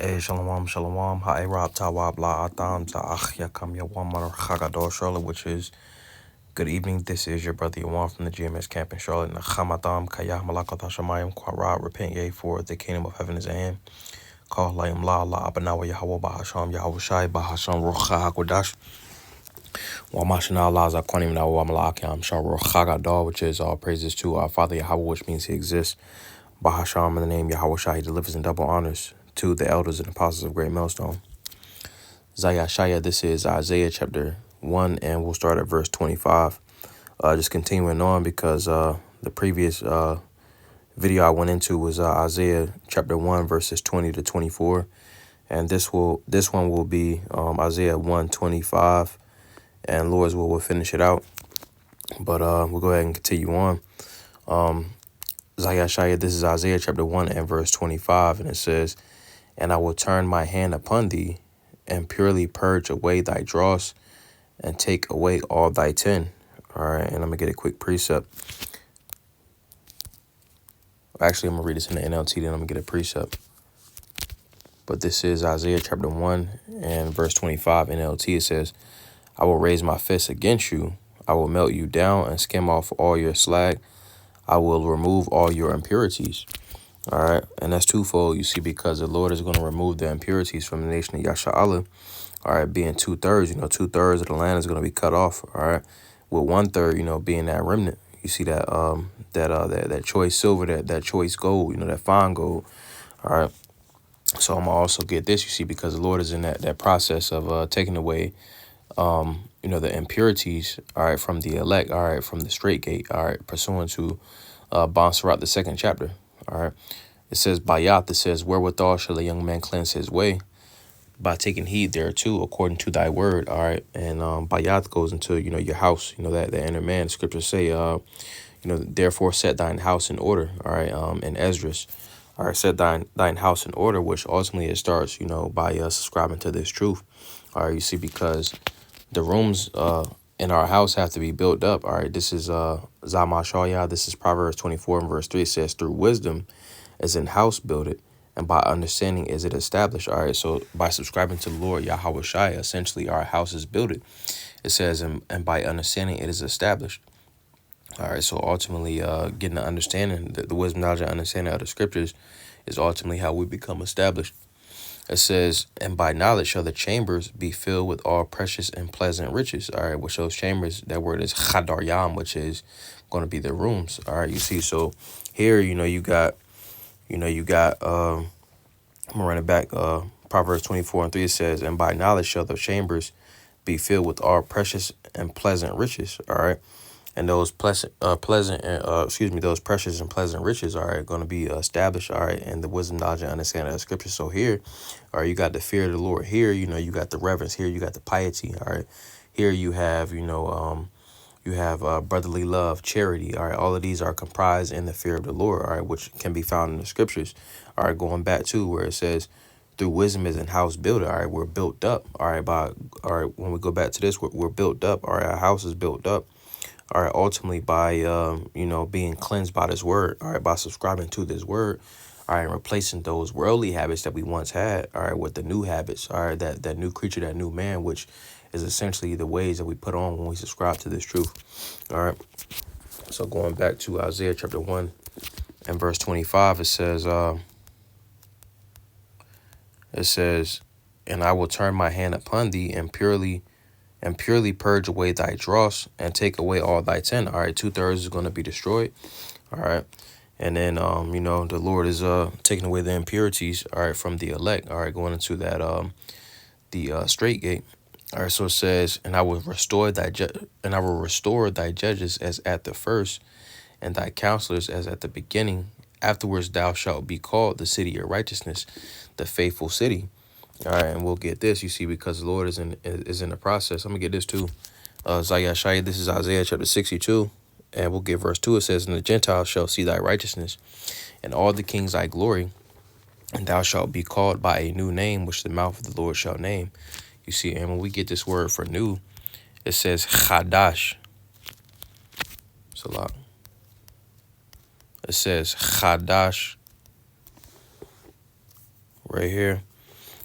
Hey, shalom, shalom. Ha'erab tawab la'atam ta'ach yakam yawamar chagador Charlotte, which is good evening. This is your brother Yawan from the GMS camp in Charlotte. Nachamatam kayah malakat hashamayim kwara. Repent ye, for the kingdom of heaven is at hand. Call layim la abanawa Yahweh bahasham Yahweh shai bahasham rocha hakodash. Wamashana la zakwanim na wamalakiam shah rocha gadol, which is all praises to our Father Yahweh, which means he exists. Bahasham, in the name Yahweh shai, he delivers in double honors to the elders and apostles of Great Millstone. Zayashaya, this is Isaiah chapter 1, and we'll start at verse 25. Just continuing on because the previous video I went into was Isaiah chapter 1, verses 20 to 24. And this one will be Isaiah 1:25, and Lord's will, we'll finish it out. But we'll go ahead and continue on. Zayashaya, this is Isaiah chapter 1 and verse 25, and it says, "And I will turn my hand upon thee, and purely purge away thy dross, and take away all thy tin." All right, and I'm going to get a quick precept. Actually, I'm going to read this in the NLT, then I'm going to get a precept. But this is Isaiah chapter 1 and verse 25 NLT. It says, "I will raise my fist against you. I will melt you down and skim off all your slag. I will remove all your impurities." All right, and that's twofold, you see, because the Lord is going to remove the impurities from the nation of Yasha'Allah. All right, being 2/3, 2/3 of the land is going to be cut off. All right, with 1/3, being that remnant. You see that that choice silver, that choice gold, that fine gold. All right, so I'm gonna also get this, you see, because the Lord is in that process of taking away, the impurities. All right, from the elect. All right, from the straight gate. All right, pursuant to Bonsarat, the 2nd chapter. All right, it says Bayat. It says, "Wherewithal shall a young man cleanse his way? By taking heed thereto, according to thy word." All right, and Bayat goes into your house. That inner man. The scriptures say, therefore set thine house in order. All right, in Esdras. All right, set thine house in order, which ultimately it starts, by subscribing to this truth. All right, you see, because the rooms in our house have to be built up. All right, this is Zamashaya. This is Proverbs 24 and verse 3. It says, "Through wisdom is in house builded, and by understanding is it established." All right, so by subscribing to the Lord Yahweh Shai, essentially our house is builded. It says, and by understanding it is established. All right, so ultimately getting the understanding, the wisdom, knowledge, and understanding of the scriptures is ultimately how we become established. It says, "And by knowledge shall the chambers be filled with all precious and pleasant riches." All right, which those chambers, that word is chadaryam, which is going to be the rooms. All right, you see, so here, you got, I'm gonna run it back. Proverbs 24 and 3, it says, "And by knowledge shall the chambers be filled with all precious and pleasant riches." All right, and those those precious and pleasant riches are going to be established. All right, and the wisdom, knowledge, and understanding of the scripture. So here, all right, you got the fear of the Lord. Here, you got the reverence. Here, you got the piety. All right, here you have, you have brotherly love, charity. All right, all of these are comprised in the fear of the Lord. All right, which can be found in the scriptures. All right, going back to where it says, "Through wisdom is in house builder." All right, we're built up. All right, when we go back to this, we're built up. All right, our house is built up. All right, ultimately by being cleansed by this word. All right, by subscribing to this word. All right, and replacing those worldly habits that we once had. All right, with the new habits. All right, that new creature, that new man, which is essentially the ways that we put on when we subscribe to this truth. All right, so going back to Isaiah chapter 1 and verse 25, it says, "And I will turn my hand upon thee, and purely purge away thy dross, and take away all thy tin." All right, 2/3 is going to be destroyed. All right, and then the Lord is taking away the impurities. All right, from the elect. All right, going into that the straight gate. All right, so it says, "And I will restore thy judges as at the first, and thy counselors as at the beginning. Afterwards thou shalt be called the city of righteousness, the faithful city." All right, and we'll get this, you see, because the Lord is in the process. I'm gonna get this too. Zayah Shai, this is Isaiah chapter 62, and we'll get verse 2. It says, "And the Gentiles shall see thy righteousness, and all the kings thy glory, and thou shalt be called by a new name, which the mouth of the Lord shall name." You see, and when we get this word for new, it says chadash. Salah. It says chadash right here.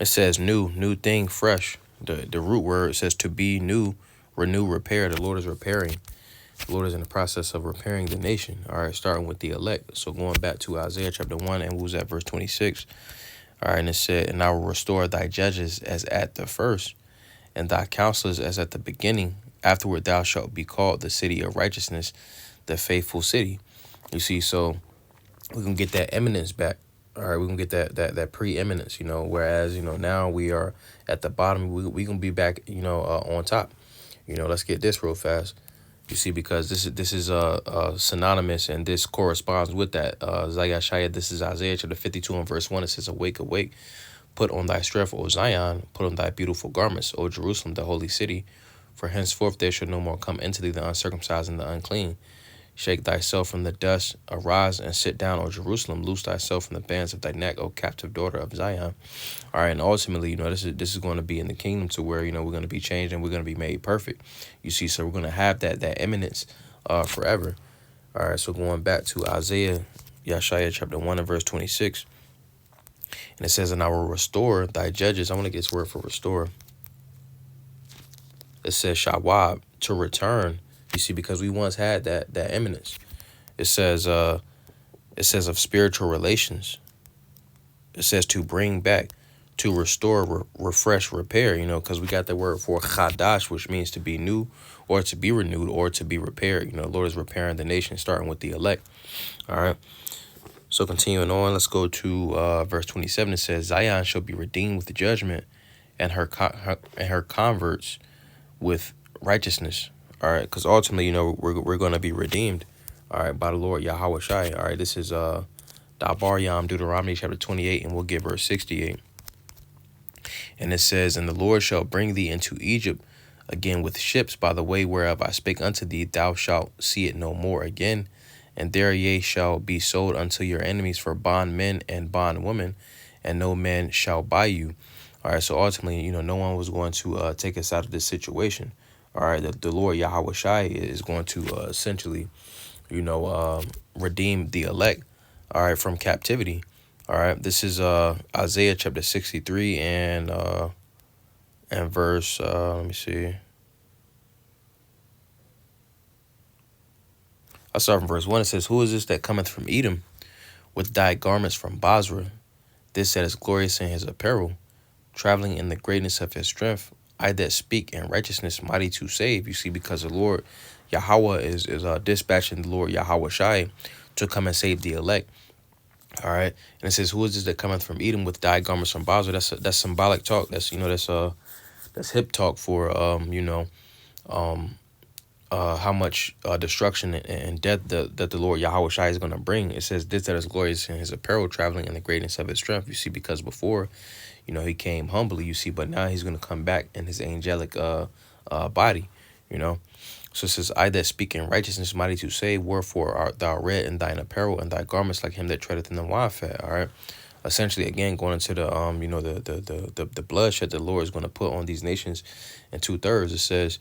It says new thing, fresh. The root word says to be new, renew, repair. The Lord is repairing. The Lord is in the process of repairing the nation. All right, starting with the elect. So going back to Isaiah chapter 1, and we was at verse 26. All right, and it said, and I will restore thy judges as at the first, and thy counselors as at the beginning. Afterward thou shalt be called the city of righteousness, the faithful city. You see, so we're gonna get that eminence back. All right, we're gonna get that preeminence, whereas, now we are at the bottom. We gonna be back, on top. Let's get this real fast. You see, because this is synonymous, and this corresponds with that. Zayashaya, this is Isaiah chapter 52 and verse 1. It says, awake, awake, put on thy strength, O Zion, put on thy beautiful garments, O Jerusalem, the holy city. For henceforth there shall no more come into thee the uncircumcised and the unclean. Shake thyself from the dust, arise and sit down, O Jerusalem. Loose thyself from the bands of thy neck, O captive daughter of Zion. All right, and ultimately, this is going to be in the kingdom to where, we're going to be changed and we're going to be made perfect. You see, so we're going to have that eminence forever. All right, so going back to Isaiah, Yeshaya chapter 1 and verse 26. And it says, and I will restore thy judges. I want to get this word for restore. It says shawab, to return. You see, because we once had that eminence. It says of spiritual relations. It says to bring back, to restore, refresh, repair, because we got the word for chadash, which means to be new or to be renewed or to be repaired. The Lord is repairing the nation, starting with the elect. All right. So continuing on, let's go to verse 27. It says, Zion shall be redeemed with judgment, and her converts with righteousness. All right, because ultimately, we're going to be redeemed, all right, by the Lord Yahweh Shai. All right, this is Dabar Yam, Deuteronomy chapter 28, and we'll get verse 68. And it says, and the Lord shall bring thee into Egypt again with ships by the way whereof I spake unto thee, thou shalt see it no more again. And there ye shall be sold unto your enemies for bondmen and bondwomen, and no man shall buy you. All right, so ultimately, no one was going to take us out of this situation. All right, the Lord Yahweh Shai is going to essentially, redeem the elect, all right, from captivity. All right, this is Isaiah chapter 63 and verse, let me see. I'll start from verse 1. It says, who is this that cometh from Edom with dyed garments from Basra? This that is glorious in his apparel, traveling in the greatness of his strength. I that speak in righteousness, mighty to save. You see, because the Lord Yahweh is dispatching the Lord Yahweh Shai to come and save the elect. All right, and it says, who is this that cometh from Edom with dyed garments from Basra? That's symbolic talk. That's that's hip talk for how much destruction and death that the Lord Yahweh Shai is going to bring. It says, this that is glorious in his apparel, traveling in the greatness of his strength. You see, because before, he came humbly, you see, but now he's going to come back in his angelic body, So it says, I that speak in righteousness, mighty to save, wherefore art thou red in thine apparel, and thy garments like him that treadeth in the wine fat. All right. Essentially, again, going into the the bloodshed the Lord is going to put on these nations in 2/3. It says,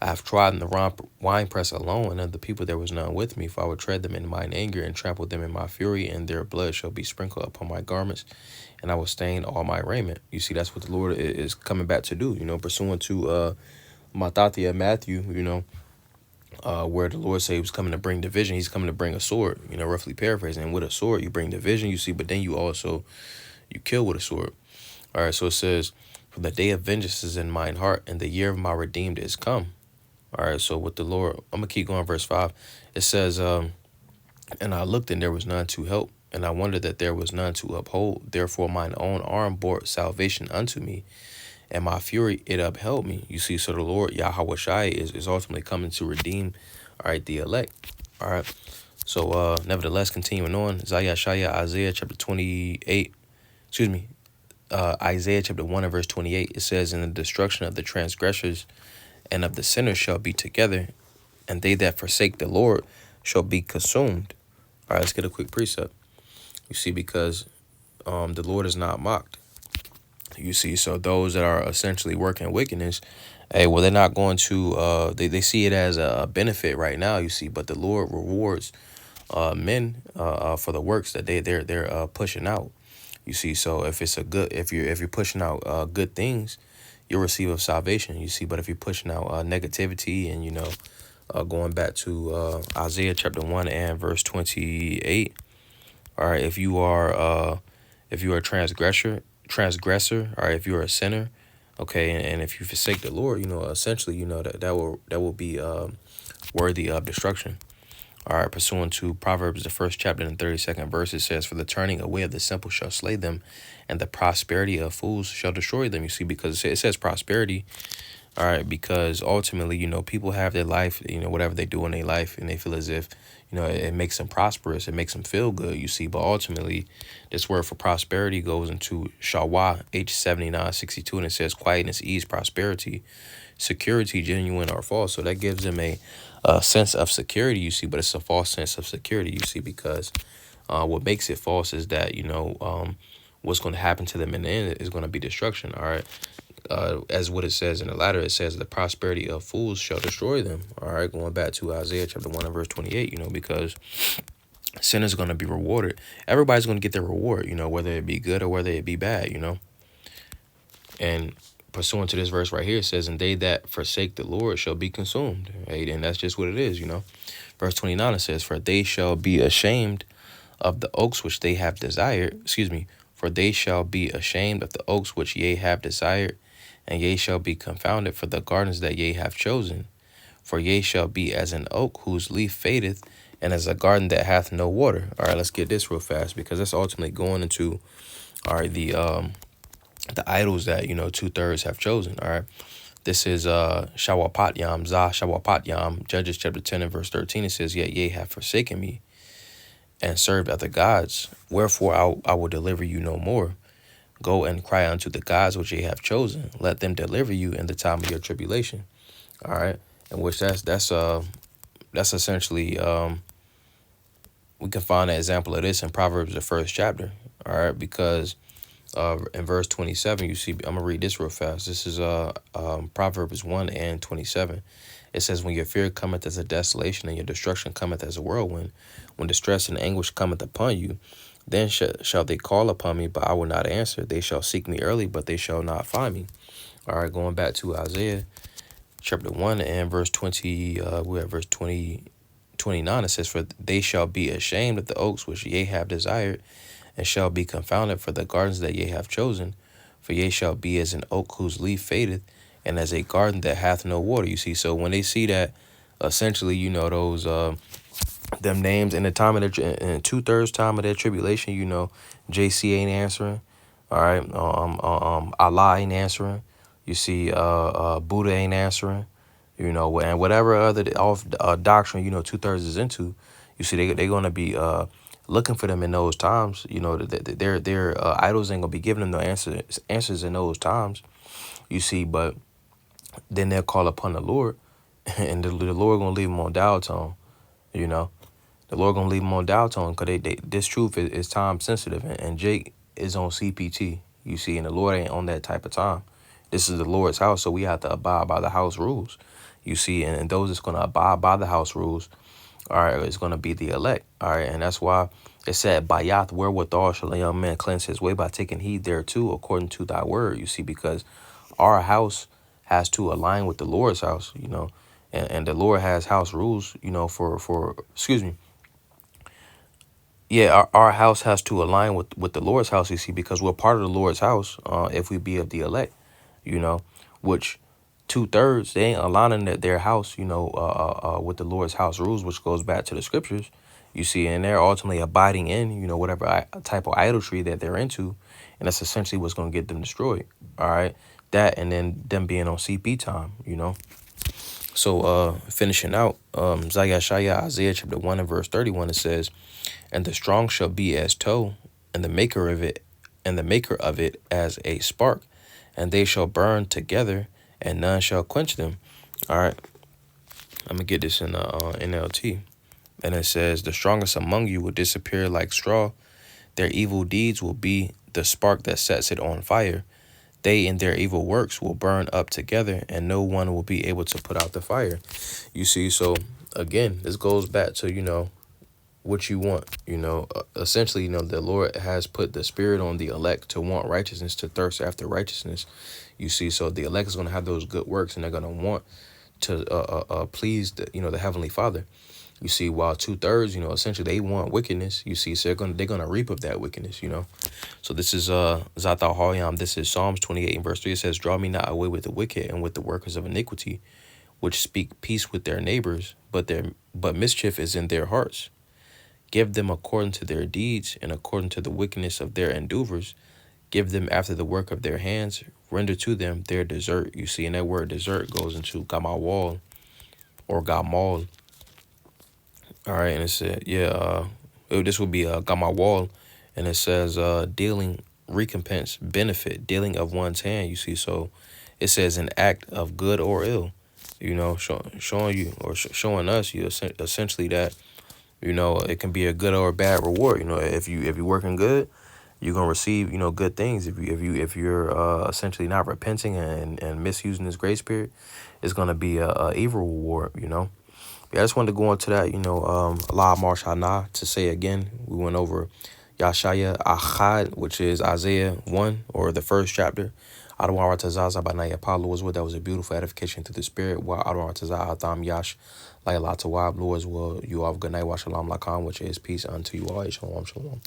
I have trodden the winepress alone, and of the people there was none with me. For I would tread them in mine anger and trample them in my fury, and their blood shall be sprinkled upon my garments, and I will stain all my raiment. You see, that's what the Lord is coming back to do, pursuant to Matthew, where the Lord said he was coming to bring division. He's coming to bring a sword, roughly paraphrasing. And with a sword, you bring division, you see, but then you kill with a sword. All right, so it says, for the day of vengeance is in mine heart, and the year of my redeemed is come. All right, so with the Lord, I'm going to keep going, verse 5. It says, and I looked, and there was none to help, and I wondered that there was none to uphold. Therefore mine own arm bore salvation unto me, and my fury, it upheld me. You see, so the Lord Yahweh Shai is ultimately coming to redeem, all right, the elect. All right, so nevertheless, continuing on, Isaiah chapter 28, Isaiah chapter 1 and verse 28, it says, in the destruction of the transgressors and of the sinners shall be together, and they that forsake the Lord shall be consumed. All right, let's get a quick precept. You see, because the Lord is not mocked. You see, so those that are essentially working wickedness, they're not going to, they see it as a benefit right now, you see, but the Lord rewards men for the works that they're pushing out. You see, so if you're pushing out good things, you'll receive of salvation. You see, but if you're pushing out negativity and going back to Isaiah chapter 1 and verse 28. All right, if you are a transgressor, all right, if you're a sinner, okay, and if you forsake the Lord, essentially, that will be worthy of destruction. All right, pursuant to Proverbs, the first chapter and 32nd verse, it says, "For the turning away of the simple shall slay them, and the prosperity of fools shall destroy them." You see, because it says prosperity, all right, because ultimately, people have their life, whatever they do in their life, and they feel as if, it makes them prosperous, it makes them feel good, you see. But ultimately, this word for prosperity goes into Shawah, H7962, and it says quietness, ease, prosperity, security, genuine or false. So that gives them a sense of security, you see, but it's a false sense of security, you see, because what makes it false is that, what's going to happen to them in the end is going to be destruction, all right? As what it says in the latter, it says the prosperity of fools shall destroy them. All right, going back to Isaiah chapter 1 and verse 28, because sin is going to be rewarded. Everybody's going to get their reward, whether it be good or whether it be bad, And pursuant to this verse right here, it says, "And they that forsake the Lord shall be consumed." Right? And that's just what it is, Verse 29, it says, "For they shall be ashamed of the oaks which they have desired." Excuse me. "For they shall be ashamed of the oaks which ye have desired, and ye shall be confounded for the gardens that ye have chosen. For ye shall be as an oak whose leaf fadeth, and as a garden that hath no water." All right, let's get this real fast, because that's ultimately going into, all right, the idols that 2/3 have chosen. All right, this is Shawapatyam, Shawapatyam, Judges chapter 10 and verse 13. It says, "Yet ye have forsaken me, and served other gods. Wherefore I will deliver you no more. Go and cry unto the gods which ye have chosen. Let them deliver you in the time of your tribulation." All right, in which that's essentially we can find an example of this in Proverbs, the first chapter. All right, because in verse 27, you see, I'm gonna read this real fast. This is Proverbs 1 and 27. It says, "When your fear cometh as a desolation, and your destruction cometh as a whirlwind, when distress and anguish cometh upon you, then shall they call upon me, but I will not answer. They shall seek me early, but they shall not find me." All right, going back to Isaiah chapter 1 and verse 20, we're at verse 29. It says, "For they shall be ashamed of the oaks which ye have desired, and shall be confounded for the gardens that ye have chosen. For ye shall be as an oak whose leaf fadeth, and as a garden that hath no water." You see, so when they see that, essentially, those them names in the time of their, in 2/3 time of their tribulation, JC ain't answering. All right, Allah ain't answering. You see, Buddha ain't answering. And whatever other off doctrine 2/3 is into, you see, they're gonna be looking for them in those times. Their idols ain't gonna be giving them no answers in those times. You see, but then they'll call upon the Lord, and the Lord gonna leave them on dial tone. The Lord gonna leave them on dial tone, because this truth is time sensitive, and Jake is on CPT. You see, and the Lord ain't on that type of time. This is the Lord's house, so we have to abide by the house rules. You see, and those that's gonna abide by the house rules, all right, it's gonna be the elect. All right, and that's why it said, "Bayath, wherewithal shall a young man cleanse his way, by taking heed thereto, according to thy word." You see, because our house has to align with the Lord's house, and the Lord has house rules, for excuse me. Yeah, our house has to align with the Lord's house, you see, because we're part of the Lord's house, if we be of the elect, which 2/3, they ain't aligning their house, with the Lord's house rules, which goes back to the scriptures, you see, and they're ultimately abiding in, whatever type of idolatry that they're into, and that's essentially what's going to get them destroyed, all right? That, and then them being on CP time, So finishing out, Zayashaya, Isaiah chapter 1 and verse 31, it says, "And the strong shall be as tow, and the maker of it as a spark, and they shall burn together, and none shall quench them." All right, I'm gonna get this in NLT, and it says, "The strongest among you will disappear like straw. Their evil deeds will be the spark that sets it on fire. They and their evil works will burn up together, and no one will be able to put out the fire." You see, so again, this goes back to what you want. Essentially, the Lord has put the spirit on the elect to want righteousness, to thirst after righteousness. You see, so the elect is going to have those good works, and they're going to want to please the Heavenly Father. You see, while 2/3, essentially they want wickedness. You see, so they're gonna reap of that wickedness. So this is Zathal Haryam. This is Psalms 28 and verse 3. It says, "Draw me not away with the wicked and with the workers of iniquity, which speak peace with their neighbors, but mischief is in their hearts. Give them according to their deeds and according to the wickedness of their endeavors. Give them after the work of their hands. Render to them their desert." You see, and that word desert goes into Gamawal or Gamal. All right, and it said, this would be Gamawal, and it says dealing recompense, benefit, dealing of one's hand. You see, so it says an act of good or ill. Showing you or showing us essentially that it can be a good or a bad reward. If you're working good, you're gonna receive good things. If you're essentially not repenting and misusing this grace period, it's gonna be a evil reward. Yeah, I just wanted to go into that. Allah Marshana to say again. We went over Yashaya Achad, which is Isaiah 1 or the first chapter. Adwara Tazaza by Naya Palo was what that was a beautiful edification to the spirit. While Adwara Tazah Atam Yash Layla Tawab, Lord, as well, you have good night, Washalam Lakam, which is peace unto you all. Shalom, shalom.